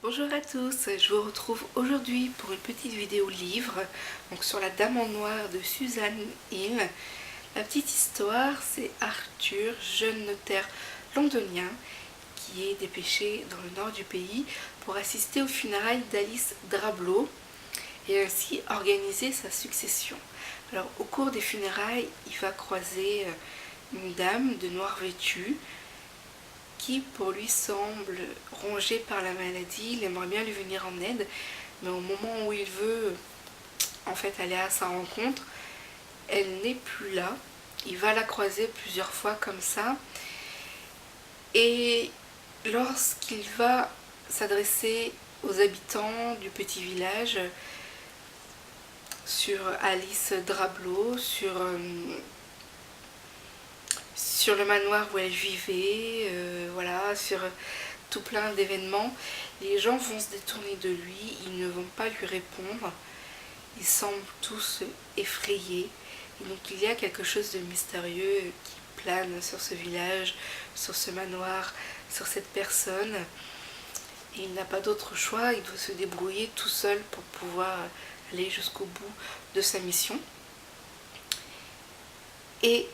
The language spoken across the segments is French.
Bonjour à tous, je vous retrouve aujourd'hui pour une petite vidéo livre donc sur la Dame en Noir de Suzanne Hill. La petite histoire, c'est Arthur, jeune notaire londonien qui est dépêché dans le nord du pays pour assister aux funérailles d'Alice Drablow et ainsi organiser sa succession. Alors au cours des funérailles, il va croiser une dame de noir vêtue qui pour lui semble rongé par la maladie. Il aimerait bien lui venir en aide, mais au moment où il veut en fait aller à sa rencontre, elle n'est plus là. Il va la croiser plusieurs fois comme ça, et lorsqu'il va s'adresser aux habitants du petit village sur Alice Drablow, sur le manoir où elle vivait, voilà, sur tout plein d'événements, les gens vont se détourner de lui, ils ne vont pas lui répondre, ils semblent tous effrayés, et donc il y a quelque chose de mystérieux qui plane sur ce village, sur ce manoir, sur cette personne, et il n'a pas d'autre choix, il doit se débrouiller tout seul pour pouvoir aller jusqu'au bout de sa mission. Et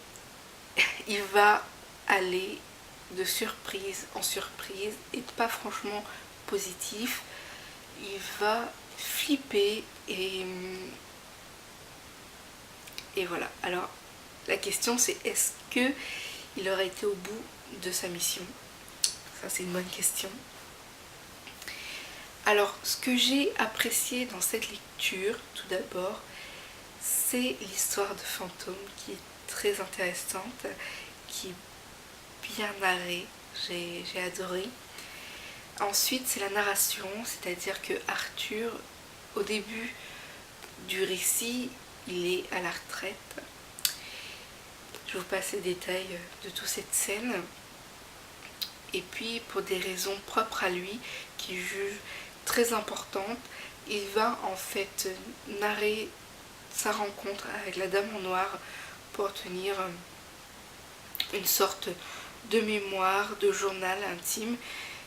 il va aller de surprise en surprise et pas franchement positif. Il va flipper et voilà. Alors la question c'est, est-ce que il aurait été au bout de sa mission? Ça c'est une bonne question. Alors ce que j'ai apprécié dans cette lecture, tout d'abord, c'est l'histoire de fantôme qui est très intéressante, qui est bien narrée, j'ai adoré. Ensuite c'est la narration, c'est-à-dire que Arthur, au début du récit, il est à la retraite. Je vous passe les détails de toute cette scène. Et puis pour des raisons propres à lui, qu'il juge très importantes, il va en fait narrer sa rencontre avec la Dame en Noir pour obtenir une sorte de mémoire, de journal intime.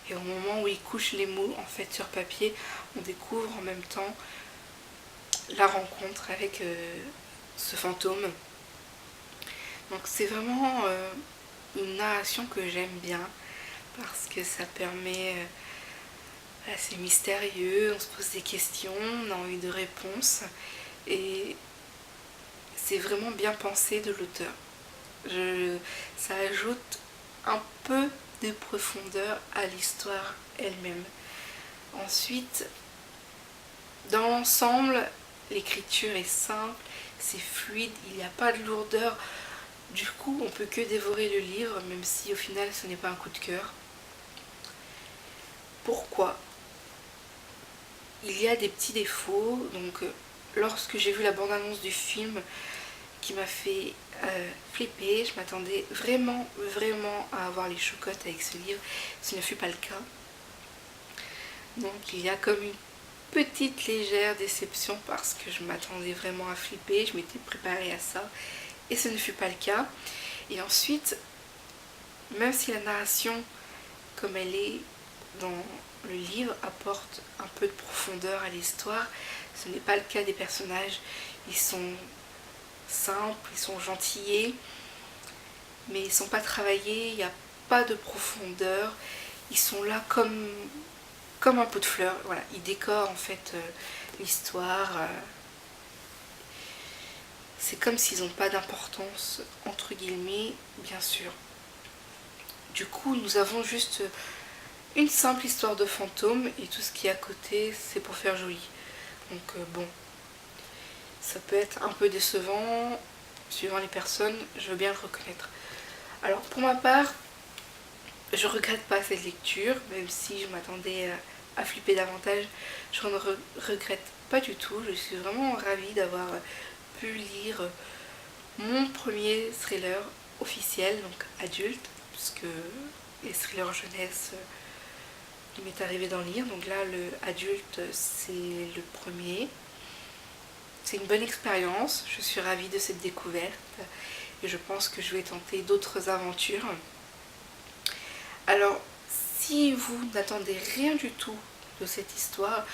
Et au moment où il couche les mots en fait sur papier, on découvre en même temps la rencontre avec ce fantôme. Donc c'est vraiment une narration que j'aime bien parce que ça permet, c'est mystérieux, on se pose des questions, on a envie de réponses et c'est vraiment bien pensé de l'auteur. Ça ajoute un peu de profondeur à l'histoire elle-même. Ensuite, dans l'ensemble, l'écriture est simple, c'est fluide, il n'y a pas de lourdeur. Du coup, on peut que dévorer le livre, même si au final ce n'est pas un coup de cœur. Pourquoi? Il y a des petits défauts. Donc, lorsque j'ai vu la bande-annonce du film qui m'a fait flipper, je m'attendais vraiment à avoir les chocottes avec ce livre. Ce ne fut pas le cas. Donc, il y a comme une petite légère déception parce que je m'attendais vraiment à flipper, je m'étais préparée à ça et ce ne fut pas le cas. Et ensuite, même si la narration comme elle est dans le livre apporte un peu de profondeur à l'histoire, ce n'est pas le cas des personnages. Ils sont simples, ils sont gentillés, mais ils ne sont pas travaillés, il n'y a pas de profondeur, ils sont là comme un pot de fleurs, voilà, ils décorent en fait l'histoire. C'est comme s'ils n'ont pas d'importance, entre guillemets, bien sûr. Du coup, nous avons juste une simple histoire de fantôme et tout ce qui est à côté, c'est pour faire joli. Donc bon, ça peut être un peu décevant, suivant les personnes, je veux bien le reconnaître. Alors pour ma part, je regrette pas cette lecture, même si je m'attendais à flipper davantage, je ne regrette pas du tout. Je suis vraiment ravie d'avoir pu lire mon premier thriller officiel, donc adulte, puisque les thrillers jeunesse, il m'est arrivé d'en lire. Donc là, le adulte, c'est le premier. C'est une bonne expérience, je suis ravie de cette découverte et je pense que je vais tenter d'autres aventures. Alors, si vous n'attendez rien du tout de cette histoire.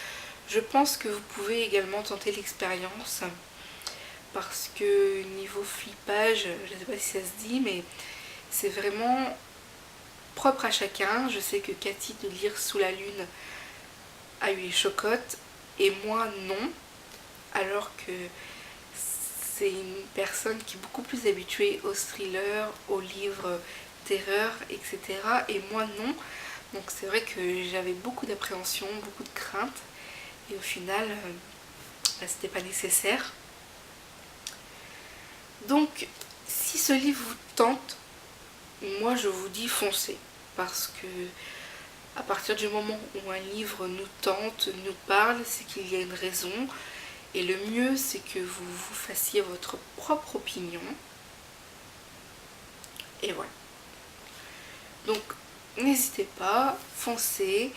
Je pense que vous pouvez également tenter l'expérience parce que niveau flippage, je ne sais pas si ça se dit, mais c'est vraiment propre à chacun. Je sais que Cathy de lire Sous la Lune a eu les chocottes et moi non, alors que c'est une personne qui est beaucoup plus habituée aux thrillers, aux livres terreur, etc. Et moi non. Donc c'est vrai que j'avais beaucoup d'appréhension, beaucoup de crainte. Et au final, c'était pas nécessaire. Donc si ce livre vous tente, moi je vous dis foncez. Parce que à partir du moment où un livre nous tente, nous parle, c'est qu'il y a une raison. Et le mieux, c'est que vous vous fassiez votre propre opinion. Et voilà. Donc, n'hésitez pas, foncez.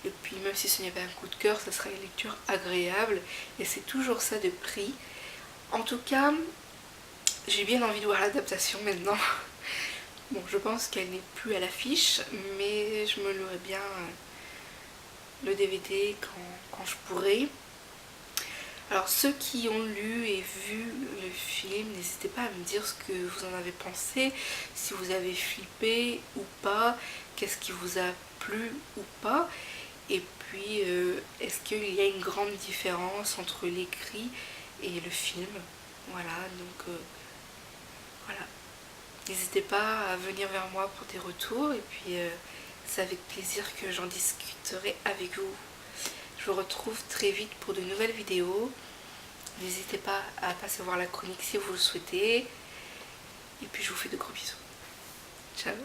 Et puis, même si ce n'est pas un coup de cœur, ça sera une lecture agréable. Et c'est toujours ça de prix. En tout cas, j'ai bien envie de voir l'adaptation maintenant. Bon, je pense qu'elle n'est plus à l'affiche, mais je me louerai bien le DVD quand je pourrai. Alors ceux qui ont lu et vu le film, n'hésitez pas à me dire ce que vous en avez pensé, si vous avez flippé ou pas, qu'est-ce qui vous a plu ou pas, et puis est-ce qu'il y a une grande différence entre l'écrit et le film. Voilà, donc voilà. N'hésitez pas à venir vers moi pour des retours, et puis c'est avec plaisir que j'en discuterai avec vous. Je vous retrouve très vite pour de nouvelles vidéos. N'hésitez pas à passer voir la chronique si vous le souhaitez. Et puis je vous fais de gros bisous. Ciao.